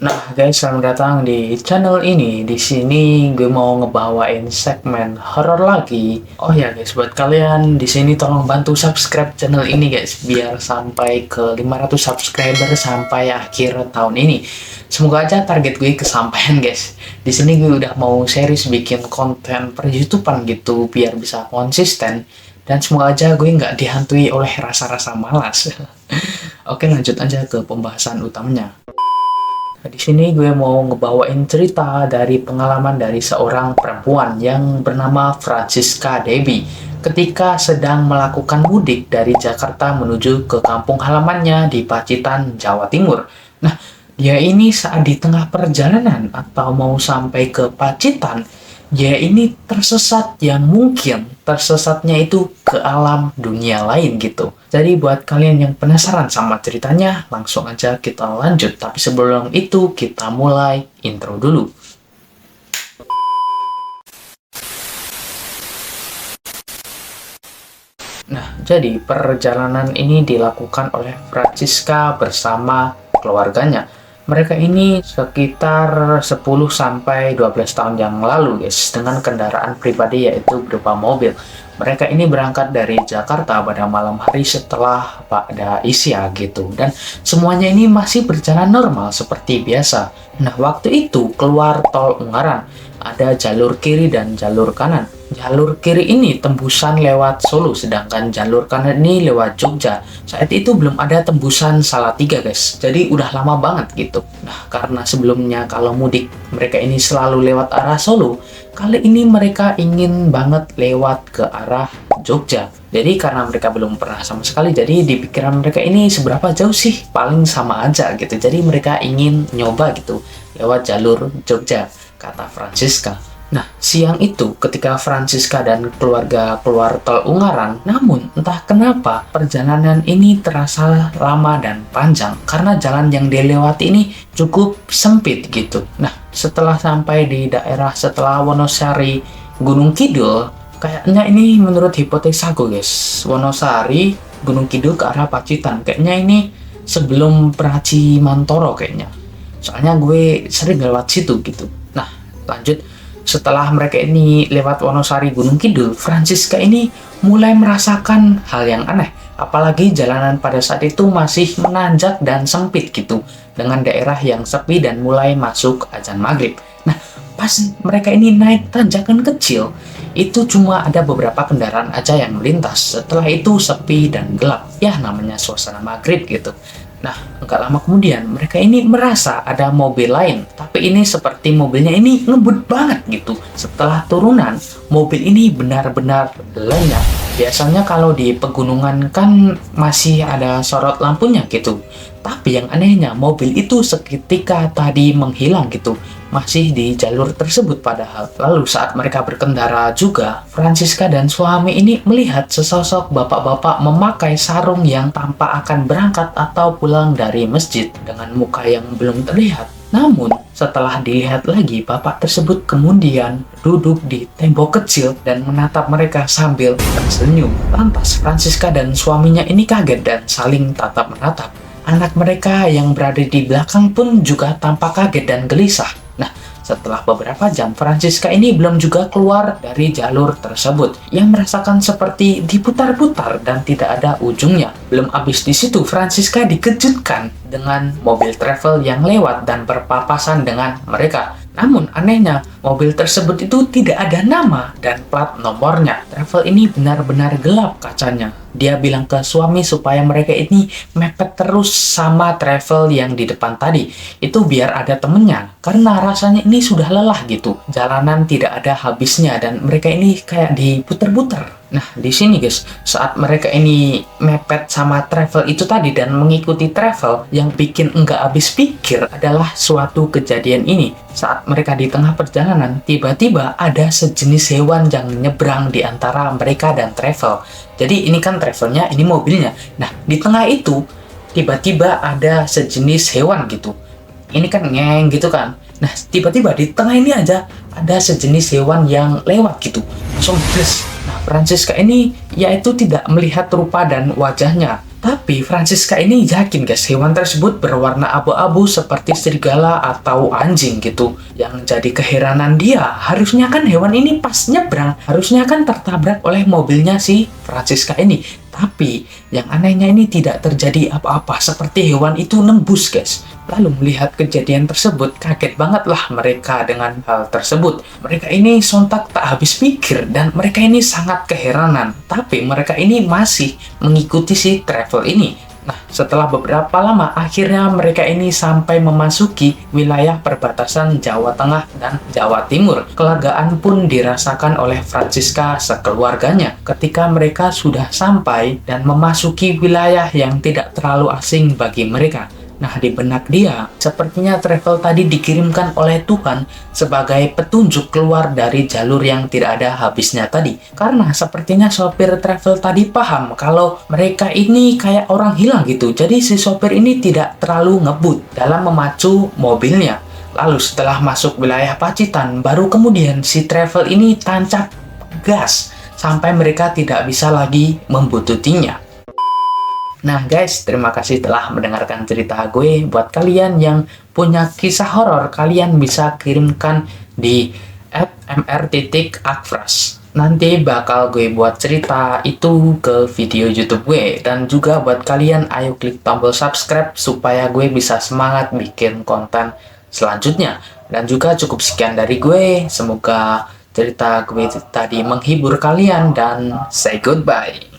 Nah guys, selamat datang di channel ini. Di sini gue mau ngebawain segmen horor lagi. Oh ya guys, buat kalian di sini tolong bantu subscribe channel ini guys, biar sampai ke 500 subscriber sampai akhir tahun ini. Semoga aja target gue kesampaian guys. Di sini gue udah mau series bikin konten per YouTubean gitu, biar bisa konsisten. Dan semoga aja gue nggak dihantui oleh rasa-rasa malas. Oke, lanjut aja ke pembahasan utamanya. Nah, di sini gue mau ngebawain cerita dari pengalaman dari seorang perempuan yang bernama Francisca Debbie ketika sedang melakukan mudik dari Jakarta menuju ke kampung halamannya di Pacitan, Jawa Timur. Nah, dia ini saat di tengah perjalanan atau mau sampai ke Pacitan, dia ini tersesat yang mungkin tersesatnya itu ke alam dunia lain gitu. Jadi buat kalian yang penasaran sama ceritanya, langsung aja kita lanjut. Tapi sebelum itu kita mulai intro dulu. Nah, jadi perjalanan ini dilakukan oleh Francisca bersama keluarganya. Mereka ini sekitar 10 sampai 12 tahun yang lalu guys, dengan kendaraan pribadi yaitu berupa mobil. Mereka ini berangkat dari Jakarta pada malam hari setelah pada isya gitu, dan semuanya ini masih berjalan normal seperti biasa. Nah, waktu itu keluar tol Ungaran, ada jalur kiri dan jalur kanan. Jalur kiri ini tembusan lewat Solo, sedangkan jalur kanan ini lewat Jogja. Saat itu belum ada tembusan Salatiga guys, jadi udah lama banget gitu. Nah, karena sebelumnya kalau mudik mereka ini selalu lewat arah Solo, kali ini mereka ingin banget lewat ke arah Jogja. Jadi karena mereka belum pernah sama sekali, jadi di pikiran mereka ini seberapa jauh sih, paling sama aja gitu. Jadi mereka ingin nyoba gitu lewat jalur Jogja, kata Francisca. Nah, siang itu ketika Francisca dan keluarga keluar tol Ungaran, namun entah kenapa perjalanan ini terasa lama dan panjang karena jalan yang dilewati ini cukup sempit gitu. Nah, setelah sampai di daerah setelah Wonosari, Gunung Kidul, kayaknya ini menurut hipotesaku guys, Wonosari, Gunung Kidul ke arah Pacitan, kayaknya ini sebelum Praci Mantoro kayaknya. Soalnya gue sering lewat situ gitu. Nah, lanjut. Setelah mereka ini lewat Wonosari Gunung Kidul, Francisca ini mulai merasakan hal yang aneh. Apalagi jalanan pada saat itu masih menanjak dan sempit gitu, dengan daerah yang sepi dan mulai masuk azan maghrib. Nah, pas mereka ini naik tanjakan kecil, itu cuma ada beberapa kendaraan aja yang melintas. Setelah itu sepi dan gelap. Ya, namanya suasana maghrib gitu. Nah, nggak lama kemudian mereka ini merasa ada mobil lain, tapi ini seperti mobilnya ini ngebut banget gitu. Setelah turunan, mobil ini benar-benar lenyap. Biasanya kalau di pegunungan kan masih ada sorot lampunya gitu. Tapi yang anehnya mobil itu seketika tadi menghilang gitu. Masih di jalur tersebut padahal. Lalu saat mereka berkendara juga, Francisca dan suami ini melihat sesosok bapak-bapak memakai sarung yang tampak akan berangkat atau pulang dari masjid dengan muka yang belum terlihat. Namun, setelah dilihat lagi, bapak tersebut kemudian duduk di tembok kecil dan menatap mereka sambil tersenyum. Lantas, Francisca dan suaminya ini kaget dan saling tatap-menatap. Anak mereka yang berada di belakang pun juga tampak kaget dan gelisah. Nah, setelah beberapa jam, Francisca ini belum juga keluar dari jalur tersebut, yang merasakan seperti diputar-putar dan tidak ada ujungnya. Belum habis di situ, Francisca dikejutkan dengan mobil travel yang lewat dan berpapasan dengan mereka. Namun anehnya, mobil tersebut itu tidak ada nama dan plat nomornya. Travel ini benar-benar gelap kacanya. Dia bilang ke suami supaya mereka ini mepet terus sama travel yang di depan tadi. Itu biar ada temennya, karena rasanya ini sudah lelah gitu. Jalanan tidak ada habisnya dan mereka ini kayak diputer-puter. Nah, di sini guys, saat mereka ini mepet sama travel itu tadi dan mengikuti travel, yang bikin enggak habis pikir adalah suatu kejadian ini. Saat mereka di tengah perjalanan, tiba-tiba ada sejenis hewan yang nyebrang di antara mereka dan travel. Jadi ini kan travelnya, ini mobilnya. Nah, di tengah itu, tiba-tiba ada sejenis hewan gitu. Ini kan ngeng gitu kan. Nah, tiba-tiba di tengah ini aja ada sejenis hewan yang lewat gitu. Langsung bless. Nah, Francisca ini yaitu tidak melihat rupa dan wajahnya. Tapi Francisca ini yakin guys, hewan tersebut berwarna abu-abu seperti serigala atau anjing gitu. Yang jadi keheranan dia, harusnya kan hewan ini pas nyebrang, harusnya kan tertabrak oleh mobilnya si Francisca ini. Tapi yang anehnya ini tidak terjadi apa-apa, seperti hewan itu nembus guys. Lalu melihat kejadian tersebut, kaget banget lah mereka dengan hal tersebut. Mereka ini sontak tak habis pikir dan mereka ini sangat keheranan. Tapi mereka ini masih mengikuti si travel ini. Nah, setelah beberapa lama, akhirnya mereka ini sampai memasuki wilayah perbatasan Jawa Tengah dan Jawa Timur. Kelegaan pun dirasakan oleh Francisca sekeluarganya ketika mereka sudah sampai dan memasuki wilayah yang tidak terlalu asing bagi mereka. Nah, di benak dia, sepertinya travel tadi dikirimkan oleh Tuhan sebagai petunjuk keluar dari jalur yang tidak ada habisnya tadi. Karena sepertinya sopir travel tadi paham kalau mereka ini kayak orang hilang gitu. Jadi si sopir ini tidak terlalu ngebut dalam memacu mobilnya. Lalu setelah masuk wilayah Pacitan, baru kemudian si travel ini tancap gas sampai mereka tidak bisa lagi membututinya. Nah guys, terima kasih telah mendengarkan cerita gue. Buat kalian yang punya kisah horor, kalian bisa kirimkan di @mr.akfras. Nanti bakal gue buat cerita itu ke video YouTube gue. Dan juga buat kalian, ayo klik tombol subscribe supaya gue bisa semangat bikin konten selanjutnya. Dan juga cukup sekian dari gue. Semoga cerita gue tadi menghibur kalian dan say goodbye.